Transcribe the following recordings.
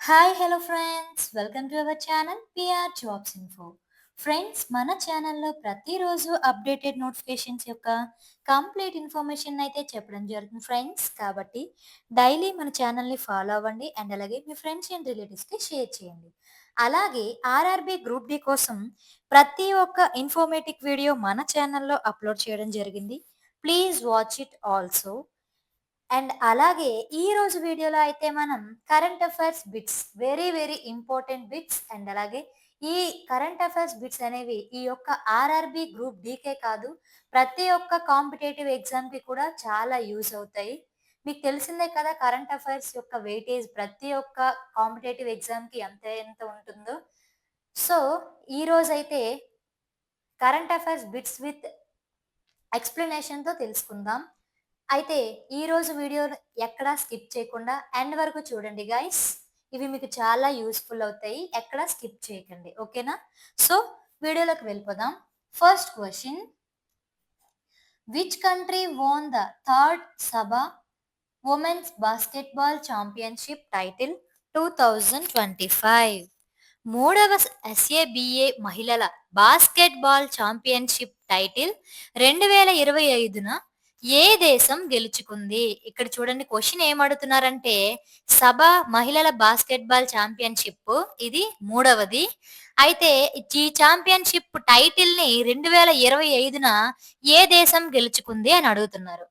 Hi hello friends welcome to our channel PR jobs info. Friends, మన ఛానల్లో ప్రతిరోజు updated notifications యొక్క complete information అయితే చెప్పడం జరుగుతుంది ఫ్రెండ్స్. కాబట్టి డైలీ మన ఛానల్ని ఫాలో అవ్వండి అండ్ అలాగే మీ ఫ్రెండ్స్ అండ్ రిలేటివ్స్కి షేర్ చేయండి. అలాగే ఆర్ఆర్బి గ్రూప్ డి కోసం ప్రతి ఒక్క ఇన్ఫర్మేటివ్ వీడియో మన ఛానల్లో అప్లోడ్ చేయడం జరిగింది. Please watch it also. And అలాగే ఈ రోజు వీడియోలో అయితే మనం current affairs bits, very very important bits, and అలాగే ఈ కరెంట్ అఫైర్స్ బిట్స్ అనేవి ఈ యొక్క ఆర్ఆర్బి గ్రూప్ డీకే కాదు, ప్రతి ఒక్క కాంపిటేటివ్ ఎగ్జామ్కి కూడా చాలా యూస్ అవుతాయి. మీకు తెలిసిందే కదా కరెంట్ అఫైర్స్ యొక్క వెయిటేజ్ ప్రతి ఒక్క కాంపిటేటివ్ ఎగ్జామ్కి ఎంత ఎంత ఉంటుందో. సో ఈ రోజైతే కరెంట్ అఫైర్స్ బిట్స్ విత్ ఎక్స్ప్లెనేషన్తో తెలుసుకుందాం. అయితే ఈరోజు వీడియో ఎక్కడా స్కిప్ చేయకుండా ఎండ్ వరకు చూడండి గైస్. ఇవి మీకు చాలా యూస్ఫుల్ అవుతాయి, ఎక్కడా స్కిప్ చేయకండి, ఓకేనా? సో వీడియోలోకి వెళ్ళిపోదాం. First question: which country వోన్ the third సభా ఉమెన్స్ బాస్కెట్బాల్ ఛాంపియన్షిప్ టైటిల్ 2025? మూడవ ఎస్ఏబిఏ మహిళల బాస్కెట్బాల్ ఛాంపియన్షిప్ టైటిల్ 2025న ఏ దేశం గెలుచుకుంది? ఇక్కడ చూడండి, క్వశ్చన్ ఏమడుగుతున్నారంటే సభ మహిళల బాస్కెట్బాల్ ఛాంపియన్షిప్ ఇది మూడవది. అయితే ఈ ఛాంపియన్షిప్ టైటిల్ ని 2025న ఏ దేశం గెలుచుకుంది అని అడుగుతున్నారు.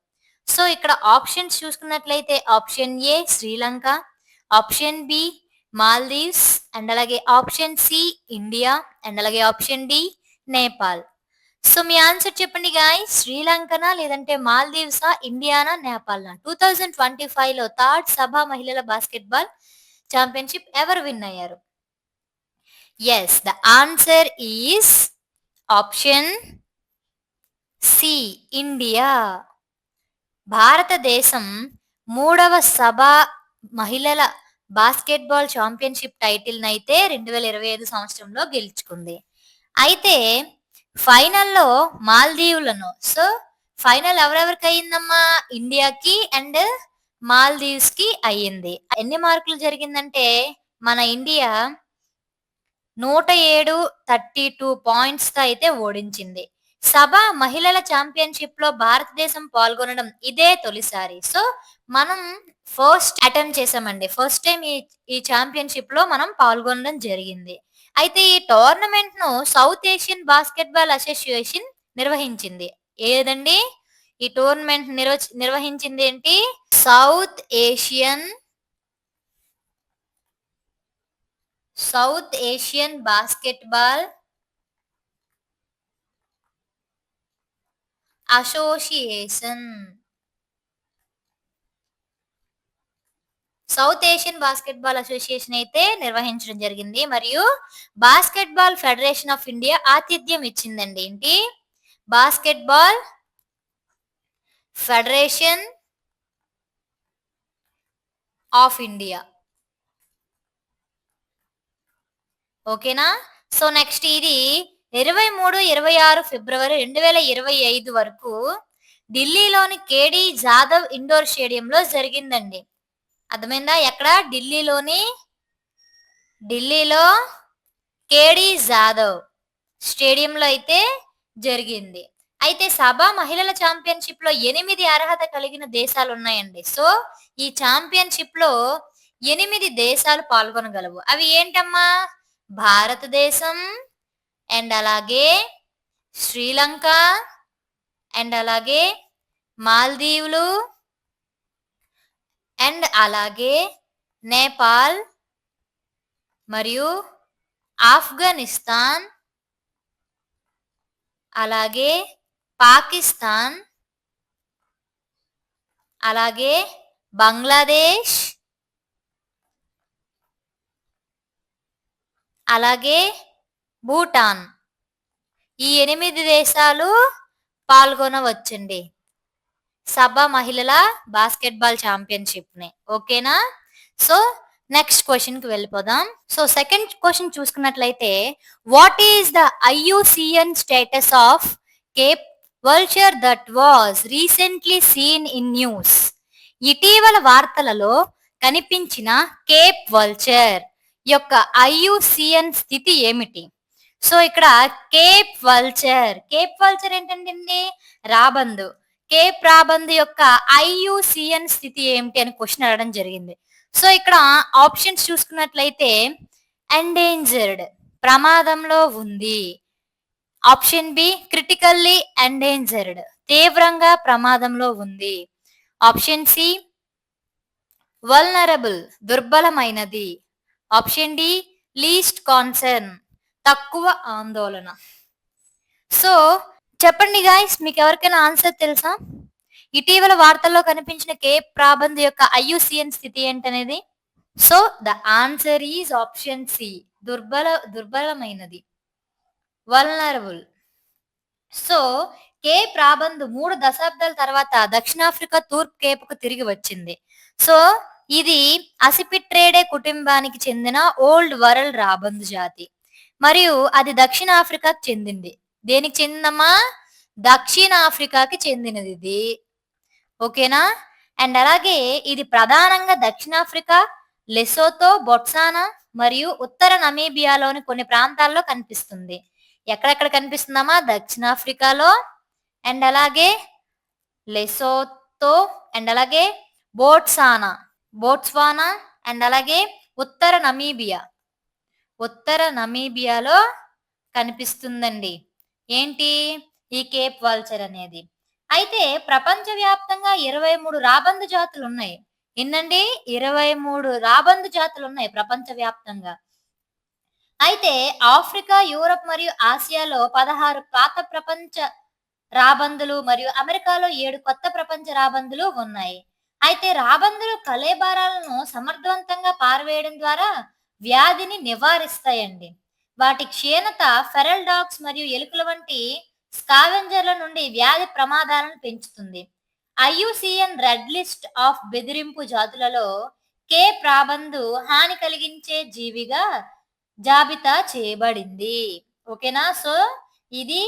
సో ఇక్కడ ఆప్షన్స్ చూసుకున్నట్లయితే option A Sri Lanka, option B Maldives, and అలాగే ఆప్షన్ సి ఇండియా, అండ్ అలాగే ఆప్షన్ డి నేపాల్. సో మీ ఆన్సర్ చెప్పండి గాయ్స్. శ్రీలంకనా, లేదంటే మాల్దీవ్సా, ఇండియానా, నేపాల్నా? 2025లో థర్డ్ సభా మహిళల బాస్కెట్బాల్ ఛాంపియన్షిప్ ఎవరు విన్ అయ్యారు? Yes, the answer is option C India. భారతదేశం మూడవ సభా మహిళల బాస్కెట్బాల్ ఛాంపియన్షిప్ టైటిల్ నైతే 2025 సంవత్సరంలో గెలుచుకుంది. అయితే ఫైనల్లో మాల్దీవులను, సో ఫైనల్ ఎవరెవరికి అయ్యిందమ్మా? ఇండియాకి అండ్ మాల్దీవ్స్ కి అయ్యింది. ఎన్ని మార్కులు జరిగిందంటే మన ఇండియా 107-32 పాయింట్స్ తో అయితే ఓడించింది. సభ మహిళల ఛాంపియన్షిప్ లో భారతదేశం పాల్గొనడం ఇదే తొలిసారి. సో మనం ఫస్ట్ అటెంప్ట్ చేసామండి, ఫస్ట్ టైం ఈ ఛాంపియన్షిప్ లో మనం పాల్గొనడం జరిగింది. అయితే ఈ టోర్నమెంట్ ను సౌత్ ఏషియన్ బాస్కెట్బాల్ అసోసియేషన్ నిర్వహించింది. ఏదండి ఈ టోర్నమెంట్ నిర్వహించింది? ఏంటి? South Asian basketball association. South Asian basketball association అయితే నిర్వహించడం జరిగింది. మరియు బాస్కెట్బాల్ ఫెడరేషన్ ఆఫ్ ఇండియా ఆతిథ్యం ఇచ్చిందండి. ఏంటి? Basketball federation of India. ఓకేనా? సో నెక్స్ట్ ఇది 23-26 ఫిబ్రవరి 2025 వరకు ఢిల్లీలోని కేడి జాదవ్ ఇండోర్ స్టేడియంలో జరిగిందండి. అర్థమైందా? ఎక్కడ? ఢిల్లీలో కేడి జాదవ్ స్టేడియంలో అయితే జరిగింది. అయితే సభా మహిళల ఛాంపియన్షిప్ లో 8 అర్హత కలిగిన దేశాలు ఉన్నాయండి. సో ఈ ఛాంపియన్షిప్ లో 8 దేశాలు పాల్గొనగలవు. అవి ఏంటమ్మా? భారతదేశం, అండ్ అలాగే శ్రీలంక, అండ్ అలాగే మాల్దీవులు, అండ్ అలాగే నేపాల్, మరియు ఆఫ్ఘనిస్తాన్, అలాగే పాకిస్తాన్, అలాగే బంగ్లాదేశ్, అలాగే భూటాన్. ఈ 8 దేశాలు పాల్గొనవచ్చండి సభ మహిళల బాస్కెట్బాల్ ఛాంపియన్షిప్ ని. ఓకేనా? సో నెక్స్ట్ క్వశ్చన్ కి వెళ్ళిపోదాం. సో సెకండ్ క్వశ్చన్ చూసుకున్నట్లయితే what is the IUCN status of Cape vulture that was recently seen in news? ఇటీవల వార్తలలో కనిపించిన కేప్ వల్చర్ యొక్క ఐయుసిఎన్ స్థితి ఏమిటి? సో, ఇక్కడ కేప్ వల్చర్ ఏంటంటండి? రాబందు. కేప్ రాబందు యొక్క ఐయుసిఎన్ స్థితి ఏమిటి అని క్వెషన్ అడగడం జరిగింది. సో, ఇక్కడ ఆప్షన్స్ చూసుకున్నట్లయితే ఎండేంజర్డ్ ప్రమాదంలో ఉంది. ఆప్షన్ బి క్రిటికల్లీ ఎండేంజర్డ్ తీవ్రంగా ప్రమాదంలో ఉంది. ఆప్షన్ సి వల్నరబుల్ దుర్బలమైనది. ఆప్షన్ డి లీస్ట్ కాన్సర్న్ తక్కువ ఆందోళన. సో, చెప్పండి గాయ్స్, మీకు ఎవరికైనా ఆన్సర్ తెలుసా? ఇటీవల వార్తల్లో కనిపించిన కేప్ ప్రాబంధ్ యొక్క ఐయుసిఎన్ స్థితి ఏంటనేది? So, the answer is option C దుర్బలమైనది, వల్నరబుల్. సో, కేప్ రాబంద్ 3 దశాబ్దాల తర్వాత దక్షిణాఫ్రికా తూర్పు కేపుకు తిరిగి వచ్చింది. సో, ఇది అసిపిట్రేడే కుటుంబానికి చెందిన ఓల్డ్ వరల్డ్ రాబందు జాతి. మరియు అది దక్షిణాఫ్రికాకు చెందింది. దేనికి చెందిందమ్మా? దక్షిణాఫ్రికాకి చెందినది ఇది. ఓకేనా? అండ్ అలాగే ఇది ప్రధానంగా దక్షిణాఫ్రికా, లెసోతో, బొట్సానా మరియు ఉత్తర నమీబియాలోని కొన్ని ప్రాంతాల్లో కనిపిస్తుంది. ఎక్కడెక్కడ కనిపిస్తుందమ్మా? దక్షిణాఫ్రికాలో అండ్ అలాగే లెసోతో అండ్ అలాగే బోట్స్వానా అండ్ అలాగే ఉత్తర నమీబియాలో కనిపిస్తుందండి. ఏంటి ఈ కేప్ వల్చర్ అనేది? అయితే ప్రపంచవ్యాప్తంగా 23 రాబందు జాతులు ఉన్నాయి. ఎన్నండి? 23 రాబందు జాతులు ఉన్నాయి ప్రపంచవ్యాప్తంగా. అయితే ఆఫ్రికా, యూరప్ మరియు ఆసియాలో 16 పాత ప్రపంచ రాబందులు మరియు అమెరికాలో 7 కొత్త ప్రపంచ రాబందులు ఉన్నాయి. అయితే రాబందులు కళేబరాలను సమర్థవంతంగా పారవేయడం ద్వారా వ్యాధిని నివారిస్తాయండి. వాటి క్షీణత ఫెరల్ డాగ్స్ మరియు ఎలుకల వంటి స్కావెంజర్ల నుండి వ్యాధి ప్రమాదాలను పెంచుతుంది. ఐయుసిఎన్ రెడ్ లిస్ట్ ఆఫ్ బెదిరింపు జాతులలో కేప్ రాబందు హాని కలిగించే జీవిగా జాబితా చేయబడింది. ఓకేనా? సో, ఇది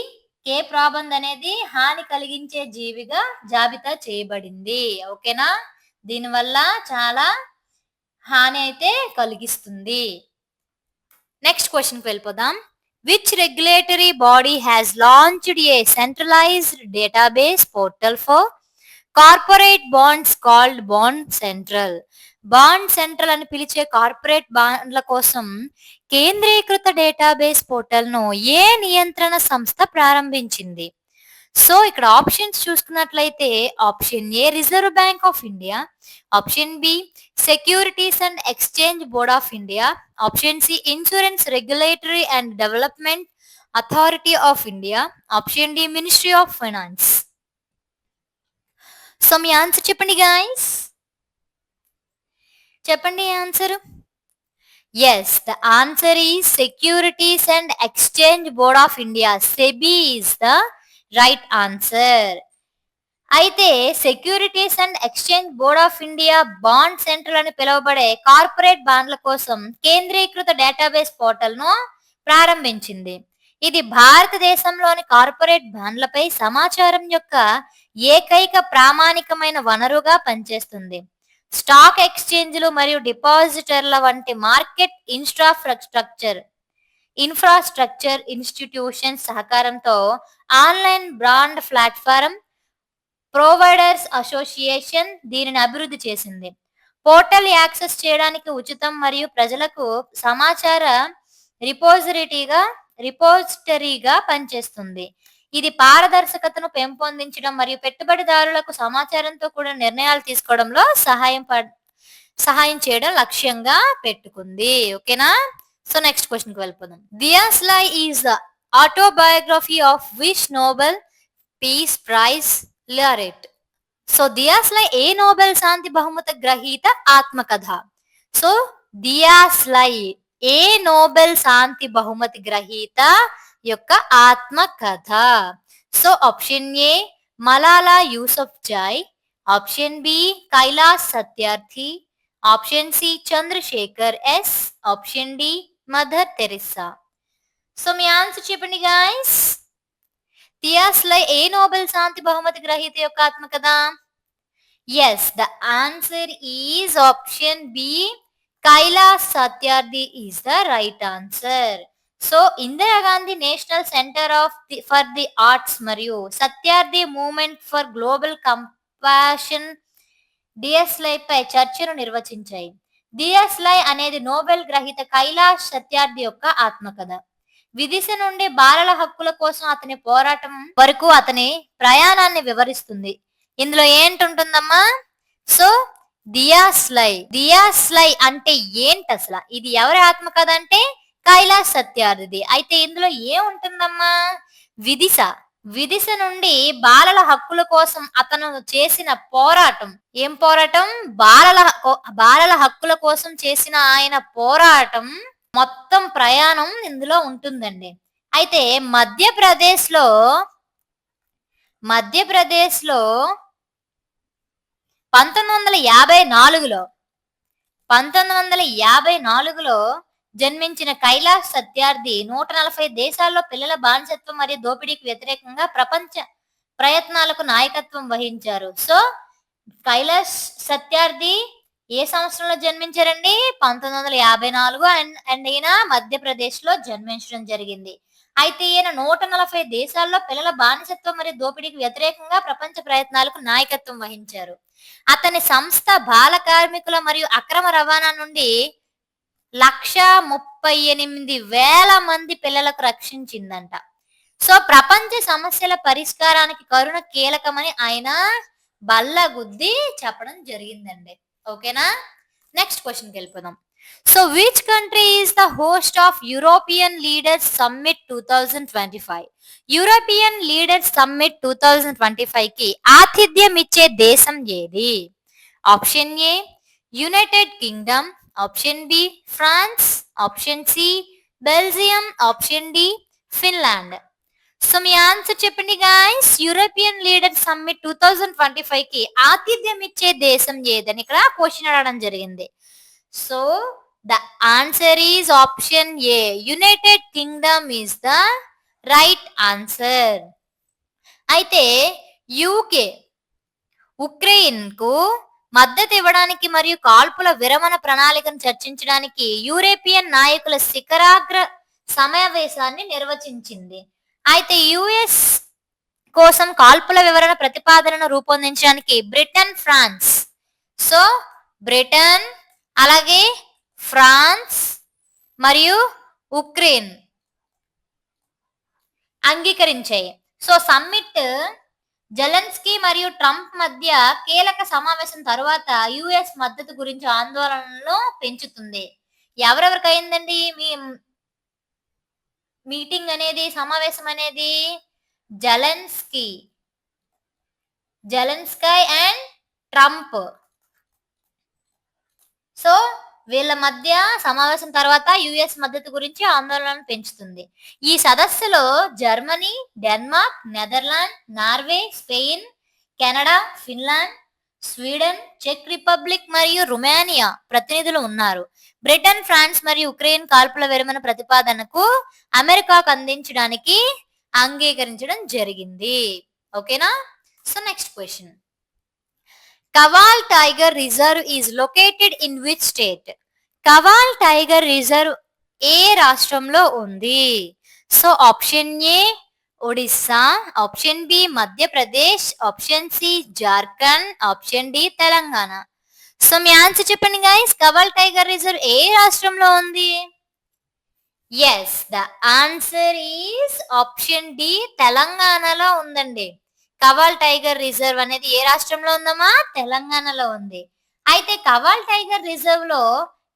కేప్ రాబంద్ అనేది హాని కలిగించే జీవిగా జాబితా చేయబడింది. ఓకేనా? దీనివల్ల చాలా హాని అయితే కలిగిస్తుంది. నెక్స్ట్ క్వశ్చన్కి వెళ్ళిపోదాం. Which regulatory body has launched a centralised database portal for corporate bonds called bond central అని పిలిచే కార్పొరేట్ బాండ్ల కోసం కేంద్రీకృత డేటాబేస్ పోర్టల్ను ఏ నియంత్రణ సంస్థ ప్రారంభించింది? సో, ఇక్కడ ఆప్షన్స్ చూసుకున్నట్లయితే option A Reserve Bank of India, option B Securities and Exchange Board of India, option C Insurance Regulatory and Development Authority of India, option D Ministry of Finance. So, మీ answer చెప్పండి guys. చెప్పండి answer. Yes, the answer is Securities and Exchange Board of India. SEBI is the right answer. అయితే Securities and Exchange Board of India bond central అని పిలువబడే corporate బాండ్ల కోసం కేంద్రీకృత database పోర్టల్ను ప్రారంభించింది. ఇది భారతదేశంలోని కార్పొరేట్ బాండ్లపై సమాచారం యొక్క ఏకైక ప్రామాణికమైన వనరుగా పనిచేస్తుంది. స్టాక్ ఎక్స్చేంజ్లు మరియు డిపాజిటర్ల వంటి మార్కెట్ ఇన్ఫ్రాస్ట్రక్చర్ ఇన్స్టిట్యూషన్స్ సహకారంతో online bond platform providers association దీనిని అభివృద్ధి చేసింది. పోర్టల్ యాక్సెస్ చేయడానికి ఉచితం మరియు ప్రజలకు సమాచార రిపోజిటరీగా పనిచేస్తుంది. ఇది పారదర్శకతను పెంపొందించడం మరియు పెట్టుబడిదారులకు సమాచారంతో కూడా నిర్ణయాలు తీసుకోవడంలో సహాయం చేయడం లక్ష్యంగా పెట్టుకుంది. ఓకేనా? సో, నెక్స్ట్ క్వశ్చన్కి వెళ్ళిపోదాం. Diyaslai is the autobiography of which Nobel peace prize laureate? So, Diyaslai ఏ నోబెల్ శాంతి బహుమతి గ్రహీత ఆత్మకథ? సో, దియాస్లై ఏ నోబెల్ శాంతి బహుమతి గ్రహీత యొక్క ఆత్మకథ? So, option A Malala Yousafzai, option B Kailash Satyarthi, option C Chandrashekhar S, option D Mother Teresa. So, మీ ఆన్సర్ చెప్పండి గాయ్స్. దియాస్లై ఏ నోబెల్ శాంతి బహుమతి గ్రహీత యొక్క ఆత్మకథ? Yes, the answer is option B. Kailash Satyarthi is the right answer. So Indira Gandhi national centre for the arts మరియు Satyarthi movement for global compassion Diyaslai పై చర్చను నిర్వచించాయి. డిఎస్లై అనేది నోబెల్ గ్రహీత కైలాష్ సత్యార్థి యొక్క ఆత్మకథ. విదిశ నుండి బాలల హక్కుల కోసం అతని పోరాటం వరకు అతని ప్రయాణాన్ని వివరిస్తుంది. ఇందులో ఏంటుంటుందమ్మా? సో దియాస్లై అంటే ఏంటి అసలు? ఇది ఎవరి ఆత్మకథ అంటే కైలాష్ సత్యార్థిది. అయితే ఇందులో ఏముంటుందమ్మా? విదిశ విదిశ నుండి బాలల హక్కుల కోసం అతను చేసిన పోరాటం. ఏం పోరాటం? బాలల హక్కుల కోసం చేసిన ఆయన పోరాటం మొత్తం ప్రయాణం ఇందులో ఉంటుందండి. అయితే మధ్యప్రదేశ్లో 1954లో జన్మించిన కైలాష్ సత్యార్థి 140 దేశాల్లో పిల్లల బానిసత్వం మరియు దోపిడీకి వ్యతిరేకంగా ప్రపంచ ప్రయత్నాలకు నాయకత్వం వహించారు. సో కైలాష్ సత్యార్థి ఏ సంవత్సరంలో జన్మించారండి? 1954. అండ్ ఈయన మధ్యప్రదేశ్లో జన్మించడం జరిగింది. అయితే ఈయన 140 దేశాల్లో పిల్లల బానిసత్వం మరియు దోపిడీకి వ్యతిరేకంగా ప్రపంచ ప్రయత్నాలకు నాయకత్వం వహించారు. అతని సంస్థ బాల కార్మికుల మరియు అక్రమ రవాణా నుండి 138,000 మంది పిల్లలకు రక్షించిందంట. సో ప్రపంచ సమస్యల పరిష్కారానికి కరుణ కీలకమని ఆయన బల్లగుద్ది చెప్పడం జరిగిందండి. ఓకేనా? నెక్స్ట్ క్వశ్చన్కి వెళ్ళిపోదాం. So which country is the host of European leaders summit 2025? European leaders summit 2025కి ఆతిథ్యం ఇచ్చే దేశం ఏది? Option A United Kingdom, option B France, option C Belgium, option D Finland. So మీ ఆన్సర్ చెప్పండి గాయ్స్. యూరోపియన్ లీడర్ సమ్మిట్ 2025కి ఆతిథ్యం ఇచ్చే దేశం ఏదని ఇక్కడ క్వశ్చన్ అడగడం జరిగింది. So the answer is option A United Kingdom is the right answer. అయితే యూకే ఉక్రెయిన్ కు మద్దతు ఇవ్వడానికి మరియు కాల్పుల విరమణ ప్రణాళికను చర్చించడానికి యూరోపియన్ నాయకుల శిఖరాగ్ర సమావేశాన్ని నిర్వచించింది. అయితే యుఎస్ కోసం కాల్పుల వివరణ ప్రతిపాదనను రూపొందించడానికి బ్రిటన్, ఫ్రాన్స్, సో బ్రిటన్ అలాగే ఫ్రాన్స్ మరియు ఉక్రెయిన్ అంగీకరించాయి. సో సమ్మిట్ జెలెన్స్కీ మరియు ట్రంప్ మధ్య కీలక సమావేశం తరువాత యుఎస్ మద్దతు గురించి ఆందోళనలు పెంచుతుంది. ఎవరెవరికి అయిందండి మీ మీటింగ్ అనేది, సమావేశం అనేది? Zelensky and Trump. సో వీళ్ళ మధ్య సమావేశం తర్వాత యుఎస్ మద్దతు గురించి ఆందోళనను పెంచుతుంది. ఈ సదస్సులో Germany, Denmark, Netherland, Norway, Spain, Canada, Finland, Sweden, చెక్ రిపబ్లిక్ మరియు రొమేనియా ప్రతినిధులు ఉన్నారు. బ్రిటన్, ఫ్రాన్స్ మరియు ఉక్రెయిన్ కాల్పుల విరమణ ప్రతిపాదనకు అమెరికాకు అందించడానికి అంగీకరించడం జరిగింది. ఓకేనా? So next question. Kawal tiger reserve is located in which state? Kawal tiger reserve ఏ రాష్ట్రంలో ఉంది? So option A Odisha, option B Madhya Pradesh, option C Jharkhand, option D Telangana. So మీ ఆన్సర్ చెప్పండి గైస్. కవాల్ టైగర్ రిజర్వ్ ఏ రాష్ట్రంలో ఉంది? Yes, the answer is option D తెలంగాణలో ఉందండి. కవాల్ టైగర్ రిజర్వ్ అనేది ఏ రాష్ట్రంలో ఉందమ్మా? తెలంగాణలో ఉంది. అయితే కవాల్ టైగర్ రిజర్వ్ లో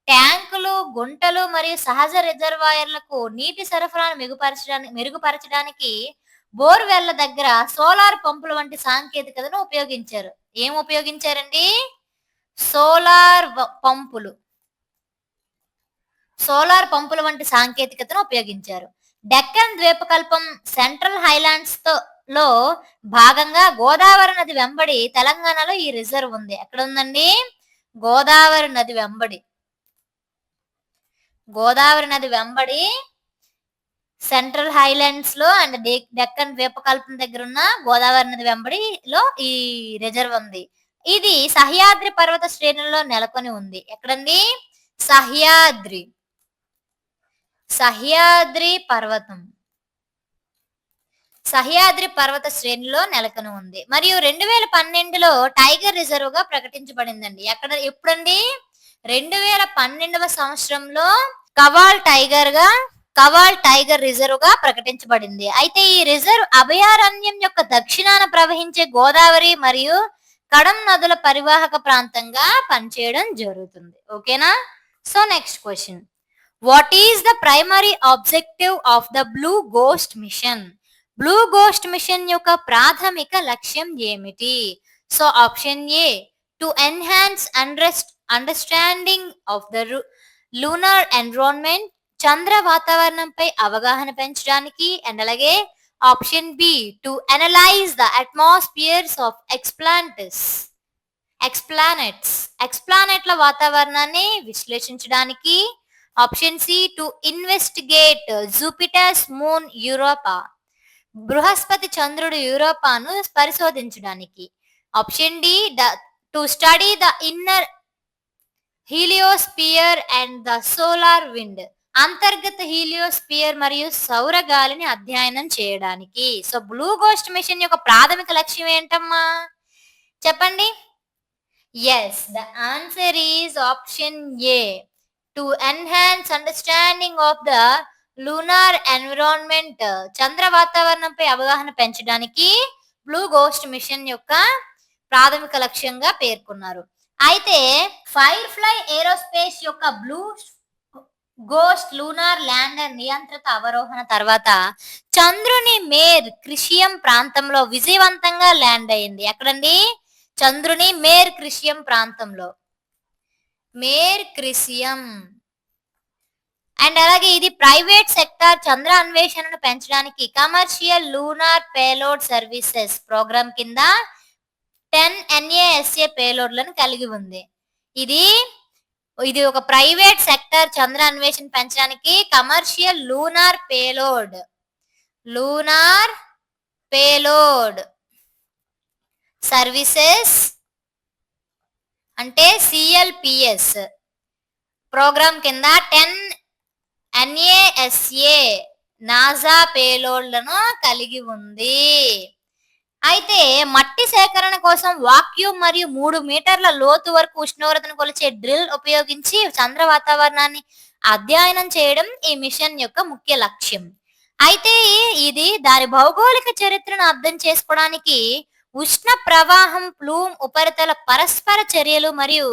ట్యాంకులు, గుంటలు మరియు సహజ రిజర్వాయర్లకు నీటి సరఫరాను మెరుగుపరచడానికి బోర్వెల్ల దగ్గర సోలార్ పంపుల వంటి సాంకేతికతను ఉపయోగించారు. ఏం ఉపయోగించారండి? సోలార్ పంపుల వంటి సాంకేతికతను ఉపయోగించారు. డెక్కన్ ద్వీపకల్పం, సెంట్రల్ హైలాండ్స్ లో భాగంగా గోదావరి నది వెంబడి తెలంగాణలో ఈ రిజర్వ్ ఉంది. ఎక్కడ ఉందండి? గోదావరి నది వెంబడి సెంట్రల్ హైలాండ్స్ లో అండ్ డెక్కన్ ద్వీపకల్పం దగ్గర ఉన్న గోదావరి నది వెంబడిలో ఈ రిజర్వ్ ఉంది. ఇది సహ్యాద్రి పర్వత శ్రేణుల్లో నెలకొని ఉంది. ఎక్కడండి? సహ్యాద్రి. సహ్యాద్రి పర్వతం. సహ్యాద్రి పర్వత శ్రేణిలో నెలకొని ఉంది. మరియు 2012లో టైగర్ రిజర్వ్‌గా ప్రకటించబడిందండి. ఎప్పుడండి? 2012వ సంవత్సరంలో కవాల్ టైగర్ రిజర్వ్‌గా ప్రకటించబడింది. అయితే ఈ రిజర్వ్ అభయారణ్యం యొక్క దక్షిణాన ప్రవహించే గోదావరి మరియు కడం నదుల పరివాహక ప్రాంతంగా పనిచేయడం జరుగుతుంది. ఓకేనా? So next question. What is the primary objective of the Blue Ghost mission? Blue Ghost mission యొక్క ప్రాథమిక లక్ష్యం ఏమిటి? So option A to enhance understanding of the lunar environment, చంద్ర వాతావరణంపై అవగాహన పెంచడానికి. అండ్ అలాగే option B to analyse the atmospheres of ఎక్స్ప్లానెట్ల వాతావరణాన్ని విశ్లేషించడానికి. Option C to investigate Jupiter's moon Europa, బృహస్పతి చంద్రుడు యూరోపాను పరిశోధించడానికి. Option D to study the inner heliosphere and the solar wind, అంతర్గత హీలియోస్పియర్ మరియు సౌర గాలిని అధ్యయనం చేయడానికి. సో బ్లూ గోస్ట్ మిషన్ యొక్క ప్రాథమిక లక్ష్యం ఏంటమ్మా? చెప్పండి. Yes, the answer is option A to enhance understanding of the lunar environment, చంద్ర వాతావరణంపై అవగాహన పెంచడానికి బ్లూ గోస్ట్ మిషన్ యొక్క ప్రాథమిక లక్ష్యంగా పేర్కొన్నారు. అయితే ఫైర్ ఫ్లై ఏరోస్పేస్ యొక్క బ్లూ గోస్ట్ లూనార్ ల్యాండర్ నియంత్రిత అవరోహణ తర్వాత చంద్రుని మేర్ క్రిషియం ప్రాంతంలో విజయవంతంగా ల్యాండ్ అయింది. ఎక్కడండి? చంద్రుని మేర్ క్రిషియం ప్రాంతంలో. మేర్ క్రిషియం. అండ్ అలాగే ఇది ప్రైవేట్ సెక్టార్ చంద్ర అన్వేషణను పెంచడానికి commercial lunar payload services program కింద 10 NASA పేలోడ్లను కలిగి ఉంది. ఇది ఒక ప్రైవేట్ సెక్టార్ చంద్ర అన్వేషణ పెంచడానికి కమర్షియల్ లూనార్ పేలోడ్ సర్వీసెస్ అంటే CLPS ప్రోగ్రామ్ కింద 10 NASA నాసా పేలోడ్లను కలిగి ఉంది. అయితే మట్టి సేకరణ కోసం వాక్యూమ్ మరియు 3 మీటర్ల లోతు వరకు ఉష్ణోగ్రతను కొలిచే డ్రిల్ ఉపయోగించి చంద్ర వాతావరణాన్ని అధ్యయనం చేయడం ఈ మిషన్ యొక్క ముఖ్య లక్ష్యం. అయితే ఇది దాని భౌగోళిక చరిత్రను అర్థం చేసుకోవడానికి ఉష్ణ ప్రవాహం, ప్లూమ్ ఉపరితల పరస్పర చర్యలు మరియు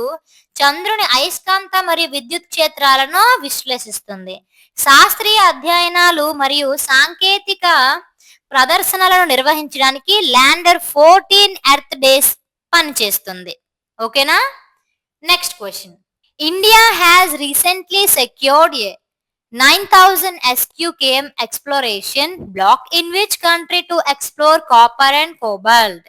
చంద్రుని అయస్కాంత మరియు విద్యుత్ క్షేత్రాలను విశ్లేషిస్తుంది. శాస్త్రీయ అధ్యయనాలు మరియు సాంకేతిక ప్రదర్శనలను నిర్వహించడానికి ల్యాండర్ 14 ఎర్త్ డేస్ పనిచేస్తుంది. ఓకేనా? Next question. India has recently secured 9,000 SQKM exploration block in which country to explore copper and cobalt?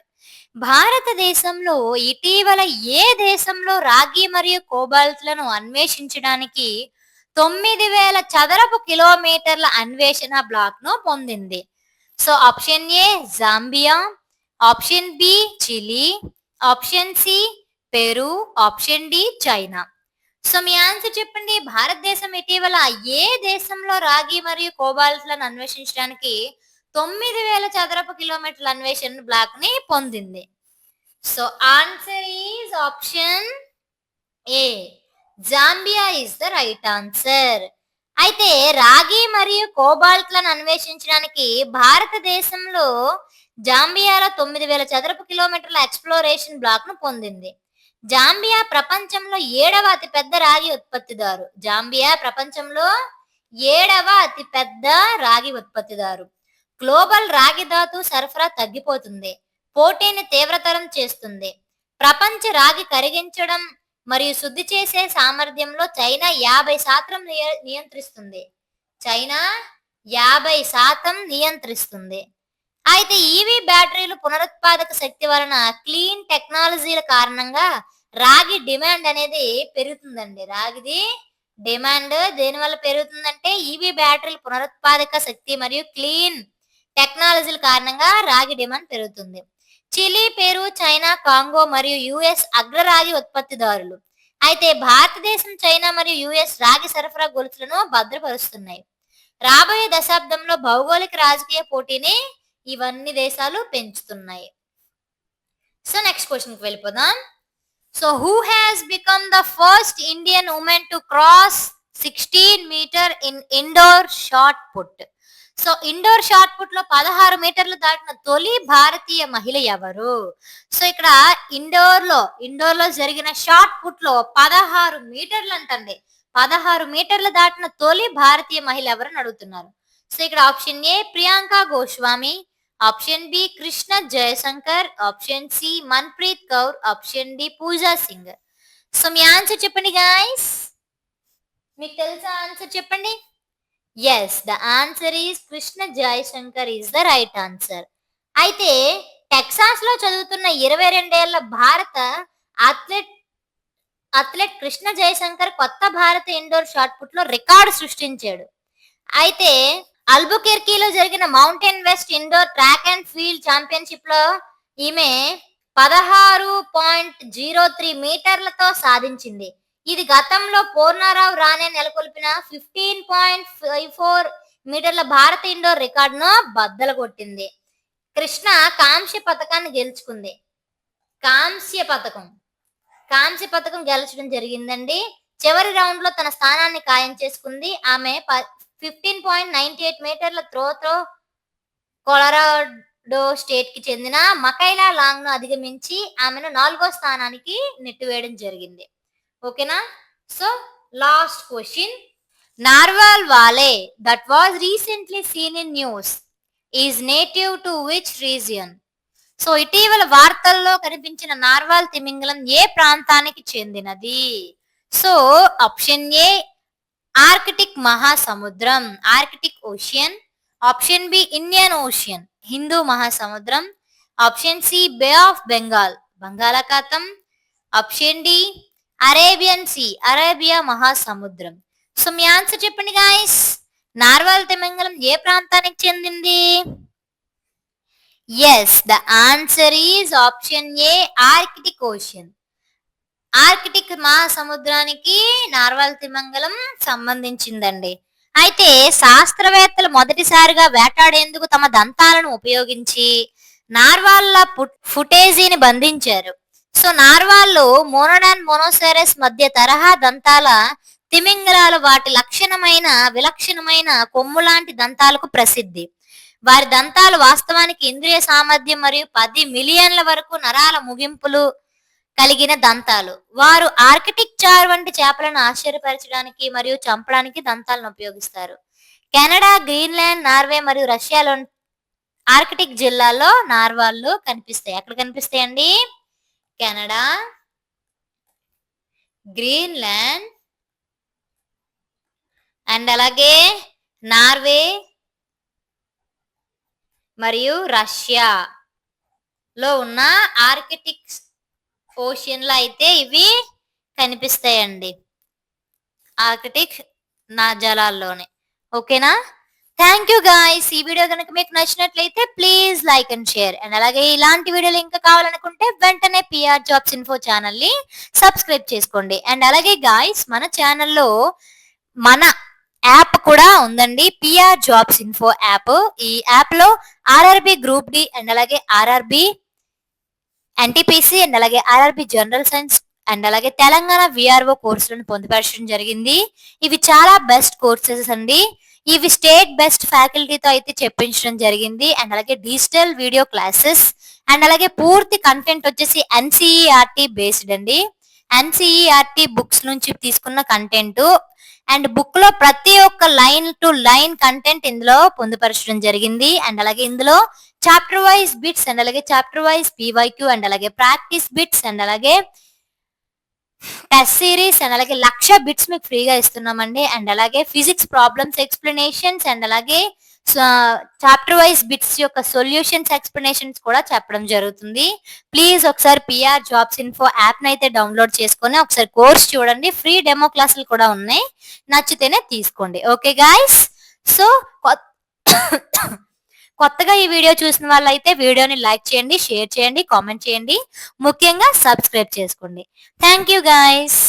భారతదేశంలో ఇటీవల ఏ దేశంలో రాగి మరియు కోబాల్ట్లను అన్వేషించడానికి 9,000 చదరపు కిలోమీటర్ల అన్వేషణ బ్లాక్ను పొందింది? So option A Zambia, option B Chile, option C Peru, option D China. So మీ ఆన్సర్ చెప్పండి. భారతదేశం ఇటీవల ఏ దేశంలో రాగి మరియు కోబాల్ట్లను అన్వేషించడానికి 9,000 చదరపు కిలోమీటర్ల అన్వేషణ బ్లాక్ ని పొందింది? So answer is option A Zambia is the right answer. అయితే రాగి మరియు కోబాల్ట్లను అన్వేషించడానికి భారతదేశంలో జాంబియాలో 9,000 చదరపు కిలోమీటర్ల ఎక్స్ప్లోరేషన్ బ్లాక్ ను పొందింది. జాంబియా ప్రపంచంలో 7వ అతిపెద్ద రాగి ఉత్పత్తిదారు. రాగి ఉత్పత్తిదారు. గ్లోబల్ రాగి ధాతు సరఫరా తగ్గిపోతుంది, పోటీని తీవ్రతరం చేస్తుంది. ప్రపంచ రాగి కరిగించడం మరియు శుద్ధి చేసే సామర్థ్యంలో చైనా 50% నియంత్రిస్తుంది. 50% అయితే ఈవీ బ్యాటరీలు పునరుత్పాదక శక్తి వలన క్లీన్ టెక్నాలజీల కారణంగా రాగి డిమాండ్ అనేది పెరుగుతుందండి. రాగిది డిమాండ్ దేనివల్ల పెరుగుతుందంటే ఈవీ బ్యాటరీల పునరుత్పాదక శక్తి మరియు క్లీన్ టెక్నాలజీల కారణంగా రాగి డిమాండ్ పెరుగుతుంది. చిలీ, పెరు, చైనా, కాంగో మరియు యుఎస్ అగ్రరాగి ఉత్పత్తిదారులు. అయితే భారతదేశం, చైనా మరియు యుఎస్ రాగి సరఫరా గొలుసులను భద్రపరుస్తున్నాయి. రాబోయే దశాబ్దంలో భౌగోళిక రాజకీయ పోటీని ఇవన్నీ దేశాలు పెంచుతున్నాయి. సో నెక్స్ట్ క్వశ్చన్కి వెళ్ళిపోదాం. So who has become the first Indian women to cross 16 metre in indoor shot put? So indoor shot put లో 16 మీటర్లు దాటిన తొలి భారతీయ మహిళ ఎవరు? సో ఇక్కడ ఇండోర్ లో జరిగిన షార్ట్ పుట్ లో 16 మీటర్లు అంటండి. 16 మీటర్లు దాటిన తొలి భారతీయ మహిళ ఎవరని అడుగుతున్నారు. సో ఇక్కడ option A Priyanka Goswami, option B Krishna Jayashankar, option C Manpreet Kaur, option D Pooja Singh. So మీ ఆన్సర్ చెప్పండి గాయస్. మీకు తెలుసా ఆన్సర్ చెప్పండి. Yes, the answer is Krishna Jayashankar is the right answer. అయితే టెక్సాస్ లో చదువుతున్న 22 ఏళ్ల భారత అథ్లెట్ కృష్ణ జయశంకర్ కొత్త భారత ఇండోర్ షాట్ పుట్ లో రికార్డు సృష్టించాడు. అయితే అల్బుకెర్కీలో జరిగిన mountain west indoor track and field championship లో ఈమె 16.03 మీటర్లతో సాధించింది. ఇది గతంలో పూర్ణారావు రాణే నెలకొల్పిన 15.54 మీటర్ల భారత ఇండోర్ రికార్డును బద్దలు కొట్టింది. కృష్ణ కాంస్య పథకాన్ని గెలుచుకుంది. కాంస్య పథకం గెలచడం జరిగిందండి. చివరి రౌండ్ లో తన స్థానాన్ని ఖాయం చేసుకుంది. ఆమె 15.98 మీటర్ల త్రోతో కొలరాడో స్టేట్ కి చెందిన మకైలా లాంగ్ ను అధిగమించి ఆమెను 4వ స్థానానికి నెట్టివేయడం జరిగింది. ఓకేనా? So last question. Narwhal whale that was recently seen in news is native to which region? So ఇటీవల వార్తల్లో కనిపించిన నార్వాల్ తిమింగలం ఏ ప్రాంతానికి చెందినది? సో ఆప్షన్ ఏ ఆర్కిటిక్ మహాసముద్రం, Arctic ocean, option B Indian ocean, హిందూ మహాసముద్రం, option C bay of Bengal, బంగాళాఖాతం, option D Arabian sea, Arabia మహాసముద్రం. సో మీ ఆన్సర్ చెప్పండి గాయస్. నార్వాల్ తిమింగలం ఏ ప్రాంతానికి చెందింది? Yes, the answer is option A Arctic ocean. Arctic మహాసముద్రానికి నార్వాల్ తిమింగలం సంబంధించిందండి. అయితే శాస్త్రవేత్తలు మొదటిసారిగా వేటాడేందుకు తమ దంతాలను ఉపయోగించి నార్వాల్ల ఫుటేజీని బంధించారు. సో నార్వాళ్ళు మోనోడాన్ మోనోసెరస్ మధ్య తరహా దంతాల తిమింగలాలు వాటి విలక్షణమైన కొమ్ము లాంటి దంతాలకు ప్రసిద్ధి. వారి దంతాలు వాస్తవానికి ఇంద్రియ సామర్థ్యం మరియు 10 మిలియన్ల వరకు నరాల ముగింపులు కలిగిన దంతాలు. వారు ఆర్కిటిక్ చార్ వంటి చేపలను ఆశ్చర్యపరచడానికి మరియు చంపడానికి దంతాలను ఉపయోగిస్తారు. కెనడా, గ్రీన్లాండ్, నార్వే మరియు రష్యాలో ఆర్కిటిక్ జిల్లాల్లో నార్వాళ్ళు కనిపిస్తాయి. ఎక్కడ కనిపిస్తాయండి? కెనడా, గ్రీన్లాండ్ అండ్ అలాగే నార్వే మరియు రష్యాలో ఉన్న ఆర్కిటిక్ ఓషియన్ లో అయితే ఇవి కనిపిస్తాయండి, ఆర్కిటిక్ జలాల్లోనే. ఓకేనా? Thank you guys. ఈ వీడియో కనుక మీకు నచ్చినట్లయితే please like and share. And అలాగే ఇలాంటి వీడియోలు ఇంకా కావాలనుకుంటే వెంటనే పిఆర్ జాబ్స్ ఇన్ఫో ఛానల్ ని సబ్స్క్రైబ్ చేసుకోండి. అండ్ అలాగే గాయ్స్ మన ఛానల్లో మన యాప్ కూడా ఉందండి, పిఆర్ జాబ్స్ ఇన్ఫో యాప్. ఈ యాప్ లో ఆర్ఆర్బి గ్రూప్ డి అండ్ అలాగే ఆర్ఆర్బి ఎన్టీపీసీ అండ్ అలాగే ఆర్ఆర్బి జనరల్ సైన్స్ అండ్ అలాగే తెలంగాణ విఆర్ఓ కోర్సులను పొందుపరచడం జరిగింది. ఇవి చాలా బెస్ట్ కోర్సెస్ అండి. ఇవి స్టేట్ బెస్ట్ ఫ్యాకల్టీతో అయితే చెప్పించడం జరిగింది. అండ్ అలాగే డిజిటల్ వీడియో క్లాసెస్ అండ్ అలాగే పూర్తి కంటెంట్ వచ్చేసి ఎన్సీఈఆర్టీ బేస్డ్ అండి. ఎన్సీఈఆర్టీ బుక్స్ నుంచి తీసుకున్న కంటెంట్ అండ్ బుక్ లో ప్రతి ఒక్క లైన్ టు లైన్ కంటెంట్ ఇందులో పొందుపరచడం జరిగింది. అండ్ అలాగే ఇందులో చాప్టర్ వైజ్ బిట్స్ అండ్ అలాగే చాప్టర్ వైజ్ పీవైక్యూ అండ్ అలాగే ప్రాక్టీస్ బిట్స్ అండ్ అలాగే టెస్ట్ సిరీస్ అండ్ అలాగే 1,00,000 బిట్స్ మీకు ఫ్రీగా ఇస్తున్నామండి. అండ్ అలాగే ఫిజిక్స్ ప్రాబ్లమ్స్ ఎక్స్ప్లెనేషన్స్ అండ్ అలాగే చాప్టర్ వైజ్ బిట్స్ యొక్క సొల్యూషన్స్ ఎక్స్ప్లెనేషన్స్ కూడా చెప్పడం జరుగుతుంది. ప్లీజ్ ఒకసారి పిఆర్ జాబ్స్ ఇన్ఫో యాప్ అయితే డౌన్లోడ్ చేసుకొని ఒకసారి కోర్స్ చూడండి. ఫ్రీ డెమో క్లాసులు కూడా ఉన్నాయి, నచ్చితేనే తీసుకోండి. Okay guys. సో కొత్తగా ఈ వీడియో చూసిన వాళ్ళైతే వీడియోని లైక్ చేయండి, షేర్ చేయండి, కామెంట్ చేయండి. ముఖ్యంగా సబ్స్క్రైబ్ చేసుకోండి. Thank you guys.